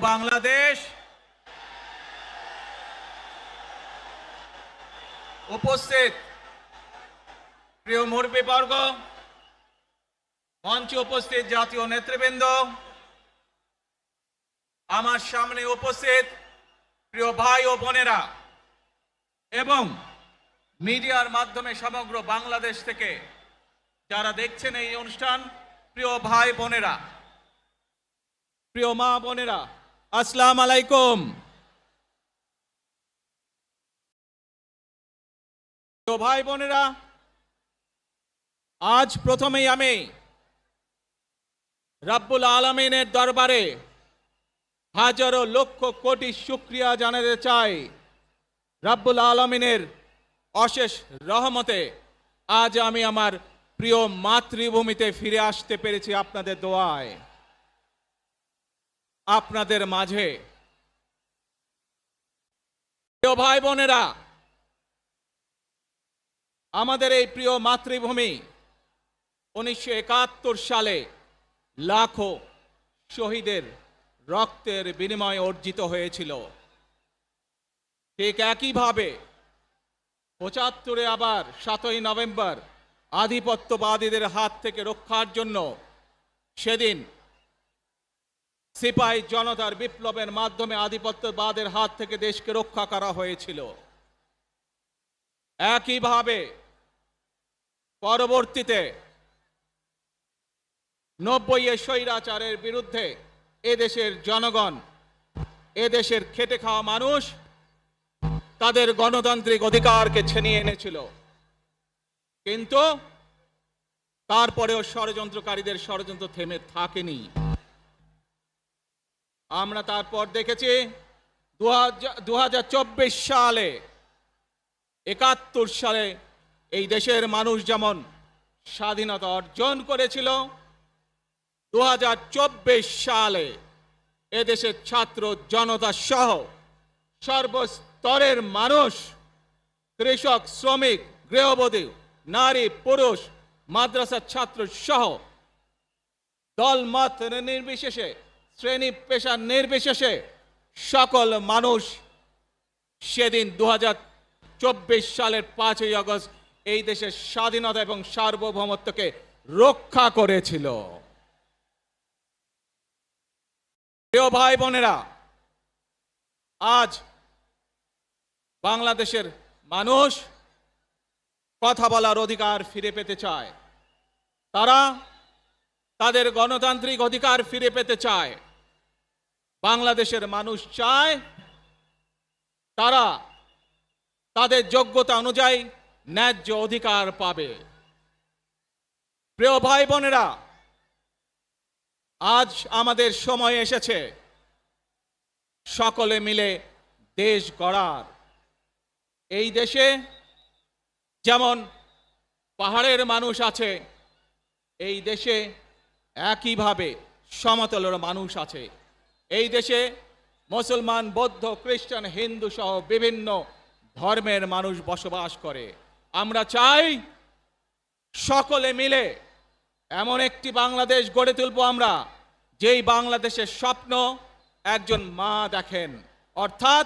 বাংলাদেশ উপস্থিত প্রিয় মুরব্বীবর্গ, মঞ্চে উপস্থিত জাতীয় নেতৃবৃন্দ, আমার সামনে উপস্থিত প্রিয় ভাই ও বোনেরা এবং মিডিয়ার মাধ্যমে সমগ্র বাংলাদেশ থেকে যারা দেখছেন এই অনুষ্ঠান, প্রিয় ভাই বোনেরা, প্রিয় মা বোনেরা, আসসালামু আলাইকুম। প্রিয় ভাই বোনেরা, আজ প্রথমেই আমি রব্বুল আলামিনের দরবারে হাজারো লক্ষ কোটি শুকরিয়া জানাতে চাই। রব্বুল আলামিনের অশেষ রহমতে আজ আমি আমার প্রিয় মাতৃভূমিতে ফিরে আসতে পেরেছি আপনাদের দোয়ায়। আপনাদের মাঝে প্রিয় ভাই বোনেরা, আমাদের এই প্রিয় মাতৃভূমি 1971 সালে লাখো শহীদের রক্তের বিনিময়ে অর্জিত হয়েছিল। ঠিক একইভাবে 75-এ আবার 7ই নভেম্বর আধিপত্যবাদীদের হাত থেকে রক্ষার জন্য সেদিন সিপাহী জনতার বিপ্লবের মাধ্যমে আধিপত্যবাদের হাত থেকে দেশকে রক্ষা করা হয়েছিল। একইভাবে পরবর্তীতে 90-এ স্বৈরাচারের বিরুদ্ধে এদেশের জনগণ, এদেশের খেটে খাওয়া মানুষ তাদের গণতান্ত্রিক অধিকারকে ছিনিয়ে এনেছিল। কিন্তু তারপরেও ষড়যন্ত্রকারীদের ষড়যন্ত্র থেমে থাকেনি। আমরা তারপর দেখেছি 2024 সালে, 71 সালে এই দেশের মানুষ যেমন স্বাধীনতা অর্জন করেছিল, 2024 সালে এদেশের ছাত্র জনতা সহ সর্বস্তরের মানুষ, কৃষক, শ্রমিক, গৃহবধূ, নারী, পুরুষ, মাদ্রাসার ছাত্র সহ দলমত নির্বিশেষে, শ্রেণী পেশা নির্বিশেষে সকল মানুষ সেদিন 2024 সালের 5ই আগস্ট এই দেশের স্বাধীনতা এবং সার্বভৌমত্বকে রক্ষা করেছিল। প্রিয় ভাই বোনেরা, আজ বাংলাদেশের মানুষ কথা বলার অধিকার ফিরে পেতে চায়। তারা তাদের গণতান্ত্রিক অধিকার ফিরে পেতে চায়। বাংলাদেশের মানুষ চায় তারা তাদের যোগ্যতা অনুযায়ী ন্যায্য অধিকার পাবে। প্রিয় ভাই বোনেরা, আজ আমাদের সময় এসেছে সকলে মিলে দেশ গড়ার। এই দেশে যেমন পাহাড়ের মানুষ আছে, এই দেশে একইভাবে সমতলের মানুষ আছে। এই দেশে মুসলমান, বৌদ্ধ, খ্রিস্টান, হিন্দু সহ বিভিন্ন ধর্মের মানুষ বসবাস করে। আমরা চাই সকলে মিলে এমন একটি বাংলাদেশ গড়ে তুলব আমরা, যেই বাংলাদেশের স্বপ্ন একজন মা দেখেন, অর্থাৎ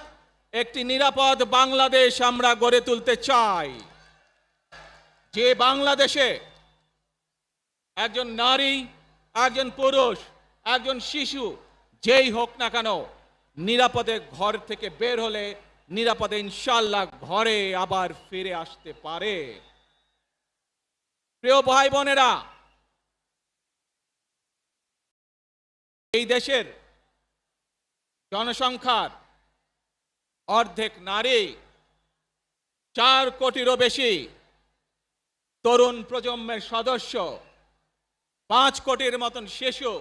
একটি নিরাপদ বাংলাদেশ আমরা গড়ে তুলতে চাই। যে বাংলাদেশে একজন নারী, একজন পুরুষ, একজন শিশু যেই হোক না কেন নিরাপদে ঘর থেকে বের হলে নিরাপদে ইনশাআল্লাহ ঘরে আবার ফিরে আসতে পারে। প্রিয় ভাই বোনেরা, এই দেশের জনসংখ্যার অর্ধেক নারী, 4 কোটিরও বেশি তরুণ প্রজন্মের সদস্য, 5 কোটির মতন শিশু,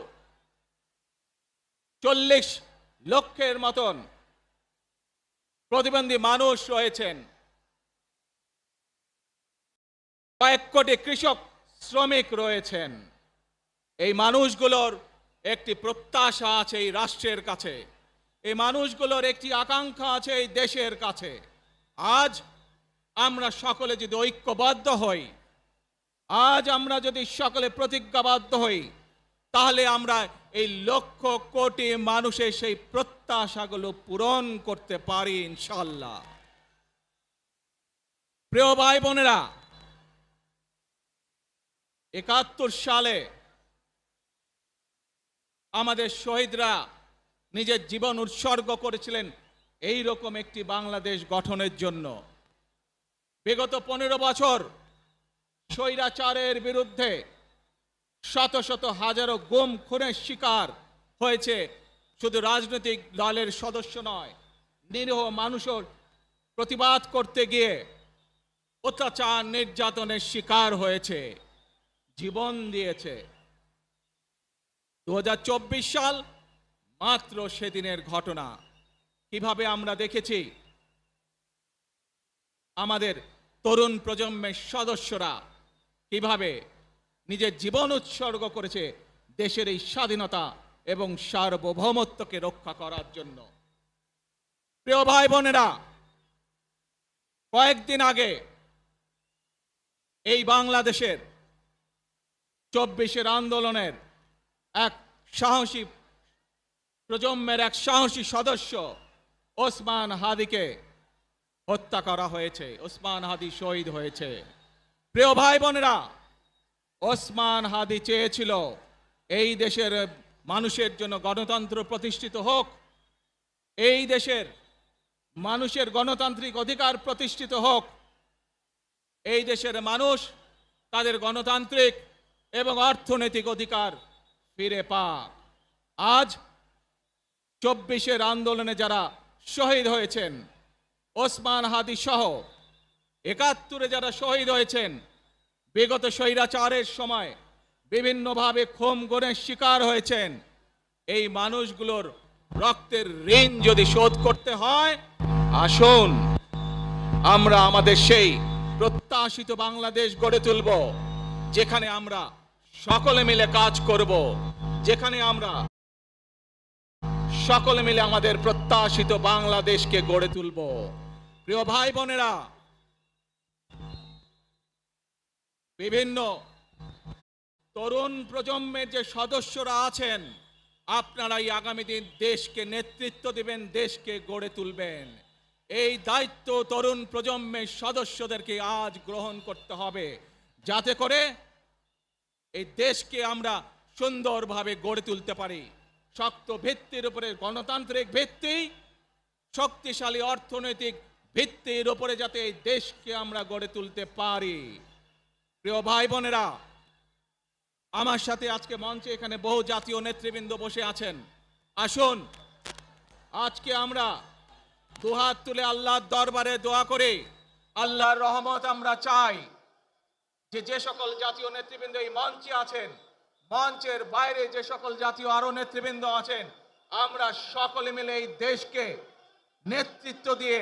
40 লক্ষের মতন প্রতিবন্ধী মানুষ রয়েছেন, কয়েক কোটি কৃষক, শ্রমিক রয়েছেন। এই মানুষগুলোর একটি প্রত্যাশা আছে এই রাষ্ট্রের কাছে, এই মানুষগুলোর একটি আকাঙ্ক্ষা আছে এই দেশের কাছে। আজ আমরা সকলে যদি ঐক্যবদ্ধ হই, আজ আমরা যদি সকলে প্রতিজ্ঞাবদ্ধ হই, তাহলে আমরা এই লক্ষ কোটি মানুষের সেই প্রত্যাশাগুলো পূরণ করতে পারি ইনশাআল্লাহ। প্রিয় ভাই বোনেরা, ৭১ সালে আমাদের শহীদরা নিজের জীবন উৎসর্গ করেছিলেন এই রকম একটি বাংলাদেশ গঠনের জন্য। বিগত 15 বছর স্বৈরাচারের বিরুদ্ধে শত শত হাজারো গুম খুনের শিকার হয়েছে শুধু রাজনৈতিক দলের সদস্য নয়, নিরীহ মানুষের প্রতিবাদ করতে গিয়ে অত্যাচার নির্যাতনের শিকার হয়েছে, জীবন দিয়েছে। 2024 সাল মাত্র সেদিনের ঘটনা। কিভাবে আমরা দেখেছি আমাদের তরুণ প্রজন্মের সদস্যরা কিভাবে নিজের জীবন উৎসর্গ করেছে দেশের এই স্বাধীনতা এবং সার্বভৌমত্বকে রক্ষা করার জন্য। প্রিয় ভাই বোনেরা, কয়েকদিন আগে এই বাংলাদেশের 24-এর আন্দোলনের এক সাহসী প্রজন্মের এক সাহসী সদস্য ওসমান হাদিকে হত্যা করা হয়েছে। ওসমান হাদি শহীদ হয়েছে। প্রিয় ভাই বোনেরা, ওসমান হাদি চেয়েছিল এই দেশের মানুষের জন্য গণতন্ত্র প্রতিষ্ঠিত হোক, এই দেশের মানুষের গণতান্ত্রিক অধিকার প্রতিষ্ঠিত হোক, এই দেশের মানুষ তাদের গণতান্ত্রিক এবং অর্থনৈতিক অধিকার ফিরে পাক। আজ 24-এর আন্দোলনে যারা শহীদ হয়েছেন, ওসমান হাদি সহ ৭১-এ যারা শহীদ হয়েছেন, বিগত স্বৈরাচারের সময় বিভিন্নভাবে খুন গুমের শিকার হয়েছেন, এই মানুষগুলোর রক্তের ঋণ যদি শোধ করতে হয়, আসুন আমরা আমাদের সেই প্রত্যাশিত বাংলাদেশ গড়ে তুলব, যেখানে আমরা সকলে মিলে কাজ করব, যেখানে আমরা সকলে মিলে আমাদের প্রত্যাশিত বাংলাদেশকে গড়ে তুলব। প্রিয় ভাই বোনেরা, বিভিন্ন তরুণ প্রজন্মের যে সদস্যরা আছেন, আপনারাই আগামী দিন দেশকে নেতৃত্ব দিবেন, দেশকে গড়ে তুলবেন। এই দায়িত্ব তরুণ প্রজন্মের সদস্যদেরকে আজ গ্রহণ করতে হবে, যাতে করে এই দেশকে আমরা সুন্দরভাবে গড়ে তুলতে পারি। শক্ত ভিত্তির উপরে, গণতান্ত্রিক ভিত্তি, শক্তিশালী অর্থনৈতিক ভিত্তির উপরে যাতে এই দেশকে আমরা গড়ে তুলতে পারি। প্রিয় ভাই বোনেরা, আমার সাথে আজকে মঞ্চে এখানে বহু জাতীয় নেতৃবৃন্দ বসে আছেন। আসুন আজকে আমরা দুহাত তুলে আল্লাহর দরবারে দোয়া করে আল্লাহর রহমত আমরা চাই। যে সকল জাতীয় নেতৃবৃন্দ এই মঞ্চে আছেন, মঞ্চের বাইরে যে সকল জাতীয় আরো নেতৃবৃন্দ আছেন, আমরা সকলে মিলে এই দেশকে নেতৃত্ব দিয়ে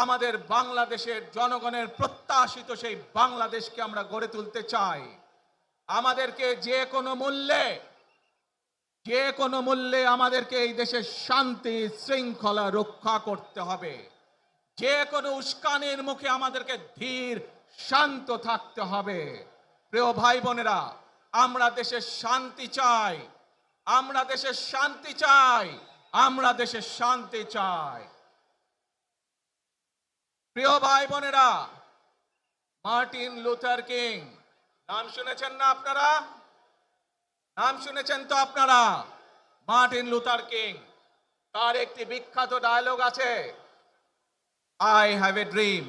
আমাদের বাংলাদেশের জনগণের প্রত্যাশিত সেই বাংলাদেশকে আমরা গড়ে তুলতে চাই। আমাদেরকে যে কোনো মূল্যে আমাদেরকে এই দেশের শান্তি শৃঙ্খলা রক্ষা করতে হবে। যে কোনো উস্কানির মুখে আমাদেরকে ধীর শান্ত থাকতে হবে। প্রিয় ভাই বোনেরা, আমরা দেশের শান্তি চাই, আমরা দেশের শান্তি চাই, আমরা দেশের শান্তি চাই। প্রিয় ভাই বোনেরা, মার্টিন লুথার কিং নাম শুনেছেন না আপনারা? নাম শুনেছেন তো আপনারা? মার্টিন লুথার কিং, তার একটি বিখ্যাত ডায়লগ আছে, আই হ্যাভ এ ড্রিম।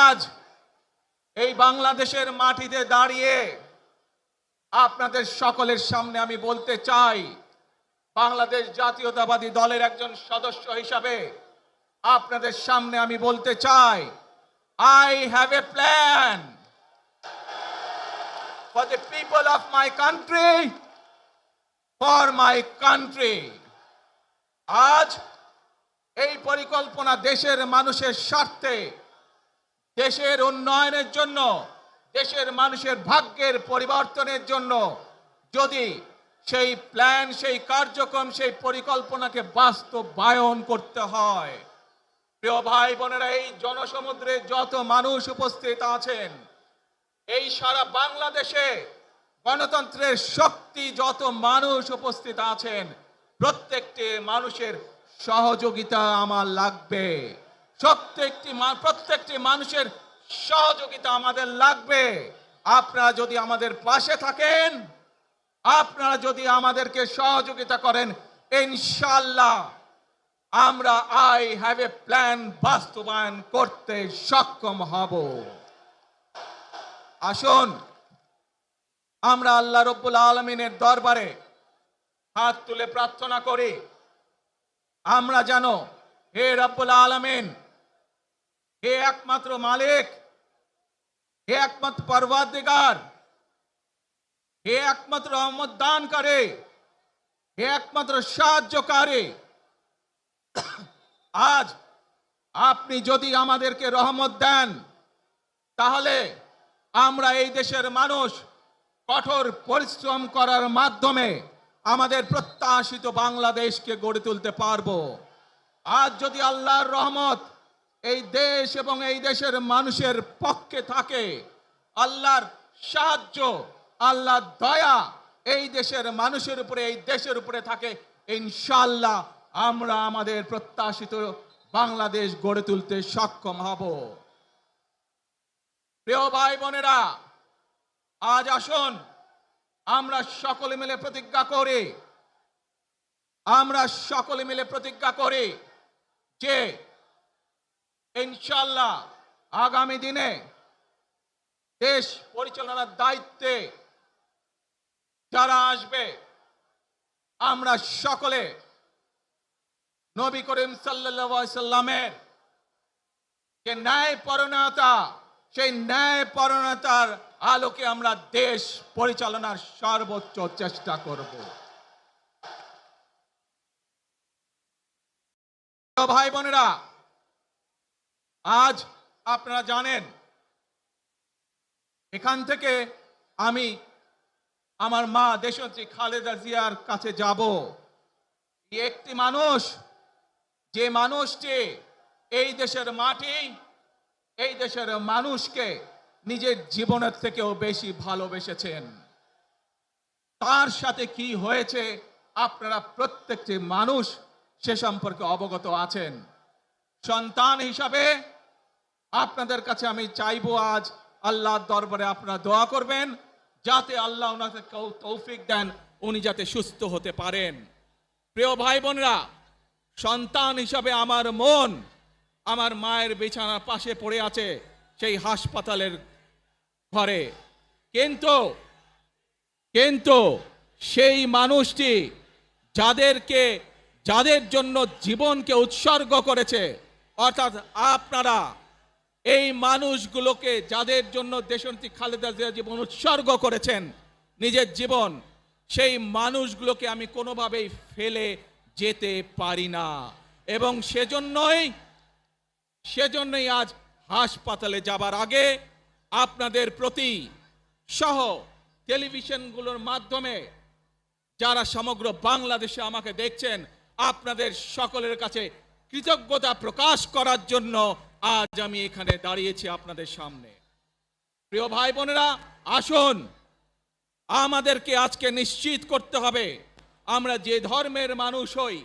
আজ এই বাংলাদেশের মাটিতে দাঁড়িয়ে আপনাদের সকলের সামনে আমি বলতে চাই, বাংলাদেশ জাতীয়তাবাদী দলের একজন সদস্য হিসাবে আপনাদের সামনে আমি বলতে চাই, I have a plan for the people of my country, for my country. আজ এই পরিকল্পনা দেশের মানুষের স্বার্থে, দেশের উন্নয়নের জন্য, দেশের মানুষের ভাগ্যের পরিবর্তনের জন্য যদি সেই প্ল্যান, সেই কার্যক্রম, সেই পরিকল্পনাকে বাস্তবায়ন করতে হয়, প্রিয় ভাই বোনেরা, এই জনসমুদ্রে যত মানুষ উপস্থিত আছেন, এই সারা বাংলাদেশে গণতন্ত্রের শক্তি যত মানুষ উপস্থিত আছেন, প্রত্যেকটি মানুষের সহযোগিতা আমার লাগবে। প্রত্যেকটি মানুষের সহযোগিতা আমাদের লাগবে। আপনারা যদি আমাদের পাশে থাকেন, আপনারা যদি আমাদেরকে সহযোগিতা করেন, ইনশাআল্লাহ আমরা আই হ্যাভ এ প্ল্যান বাস্তবায়ন করতে সক্ষম হব। আসুন আমরা আল্লাহ রব্বুল আলামিনের দরবারে হাত তুলে প্রার্থনা করি, আমরা জানো হে রব্বুল আলামিন, হে একমাত্র মালিক, হে একমাত্র পরওয়ারদিগার, হে একমাত্র রহমত দানকারী, হে একমাত্র সাহায্যকারী, আজ আপনি যদি আমাদেরকে রহমত দেন, তাহলে আমরা এই দেশের মানুষ কঠোর পরিশ্রম করার মাধ্যমে আমাদের প্রত্যাশিত বাংলাদেশকে গড়ে তুলতে পারবো। আজ যদি আল্লাহর রহমত এই দেশ এবং এই দেশের মানুষের পক্ষে থাকে, আল্লাহর সাহায্য, আল্লাহর দয়া এই দেশের মানুষের উপরে, এই দেশের উপরে থাকে, ইনশাআল্লাহ আমরা আমাদের প্রত্যাশিত বাংলাদেশ গড়ে তুলতে সক্ষম হব। প্রিয় ভাই বোনেরা, আজ আসুন আমরা সকলে মিলে প্রতিজ্ঞা করি, আমরা সকলে মিলে প্রতিজ্ঞা করি যে ইনশাআল্লাহ আগামী দিনে দেশ পরিচালনার দায়িত্বে যারা আসবে, আমরা সকলে নবী করিম সাল্লাল্লাহু আলাইহি সাল্লামের যে ন্যায়পরায়ণতা, সেই ন্যায়পরায়ণতার আলোকে আমরা দেশ পরিচালনার সর্বোচ্চ চেষ্টা করব। ভাই বোনেরা, আজ আপনারা জানেন এখান থেকে আমি আমার মা দেশনেত্রী খালেদা জিয়ার কাছে যাব। একটি মানুষ, যে মানুষটি এই দেশের মাটি, এই দেশের মানুষকে নিজের জীবনের থেকেও বেশি ভালোবেসেছেন, তার সাথে কি হয়েছে আপনারা প্রত্যেকটি মানুষ সে সম্পর্কে অবগত আছেন। সন্তান হিসাবে আপনাদের কাছে আমি চাইবো, আজ আল্লাহর দরবারে আপনারা দোয়া করবেন যাতে আল্লাহ ওনাকে তৌফিক দেন, উনি যাতে সুস্থ হতে পারেন। প্রিয় ভাই বোনেরা, সন্তান হিসাবে আমার মন আমার মায়ের বিছানার পাশে পড়ে আছে সেই হাসপাতালের ঘরে, কিন্তু সেই মানুষটি যাদের জন্য জীবনকে উৎসর্গ করেছে, অর্থাৎ আপনারা এই মানুষগুলোকে, যাদের জন্য দেশনেত্রী খালেদা জিয়া জীবন উৎসর্গ করেছেন নিজের জীবন, সেই মানুষগুলোকে আমি কোনোভাবেই ফেলে যেতে পারি না। এবং সেজন্যই আজ হাসপাতালে যাবার আগে আপনাদের প্রতি সহ টেলিভিশনগুলোর মাধ্যমে যারা সমগ্র বাংলাদেশে আমাকে দেখছেন, আপনাদের সকলের কাছে কৃতজ্ঞতা প্রকাশ করার জন্য আজ আমি এখানে দাঁড়িয়েছি আপনাদের সামনে। প্রিয় ভাই বোনেরা, আসুন আমাদেরকে আজকে নিশ্চিত করতে হবে, আমরা যে ধর্মের মানুষ হই,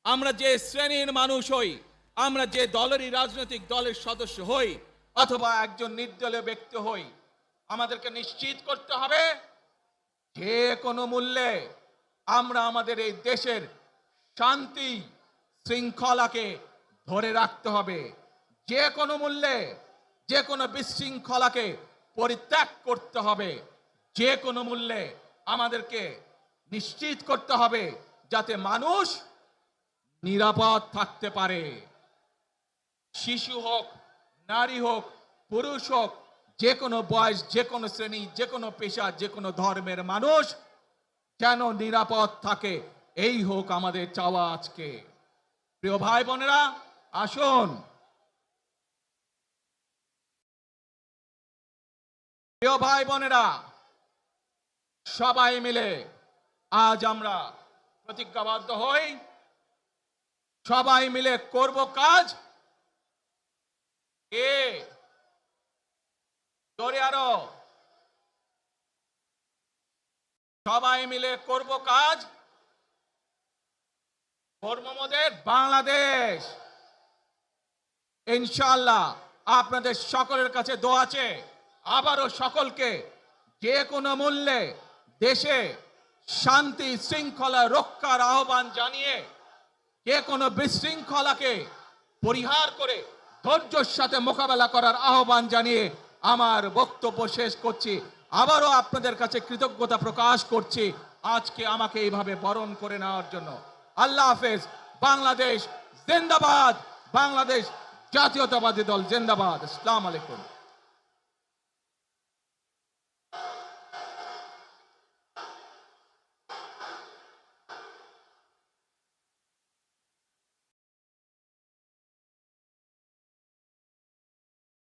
আমরা যে শ্রেণীর মানুষ হই, আমরা যে দলেরই রাজনৈতিক দলের সদস্য হই অথবা একজন নির্দলীয় ব্যক্তি হই, আমাদেরকে নিশ্চিত করতে হবে যে কোনো মূল্যে আমরা আমাদের এই দেশের শান্তি শৃঙ্খলাকে ধরে রাখতে হবে। যে কোনো মূল্যে যে কোনো বিশৃঙ্খলাকে পরিত্যাগ করতে হবে। যে কোনো মূল্যে আমাদেরকে নিশ্চিত করতে হবে যাতে মানুষ নিরাপদ থাকতে পারে। শিশু হোক, নারী হোক, পুরুষ হোক, যে কোনো বয়স, যে কোনো শ্রেণী, যে কোনো পেশা, যে কোনো ধর্মের মানুষ যেন নিরাপদ থাকে, এই হোক আমাদের চাওয়া আজকে। প্রিয় ভাই বোনেরা, আসুন প্রিয় ভাই বোনেরা, সবাই মিলে আজ আমরা প্রতিজ্ঞাবদ্ধ হই, সবাই মিলে করব কাজ। কে? জোরে আরো। সবাই মিলে করব কাজ, করব মোদের বাংলাদেশ। ইনশাআল্লাহ আপনাদের সকলের কাছে দোয়া আছে, আবারও সকলকে যে কোনো মূল্যে দেশে শান্তি শৃঙ্খলা রক্ষার আহ্বান জানিয়ে যে কোনো বিশৃঙ্খলাকে পরিহার করে ধৈর্যের সাথে মোকাবেলা করার আহ্বান জানিয়ে আমার বক্তব্য শেষ করছি। আবারও আপনাদের কাছে কৃতজ্ঞতা প্রকাশ করছি আজকে আমাকে এইভাবে বরণ করে নেওয়ার জন্য। আল্লাহ হাফেজ। বাংলাদেশ জিন্দাবাদ, বাংলাদেশ জাতীয়তাবাদী দল জিন্দাবাদ। আসসালামু আলাইকুম।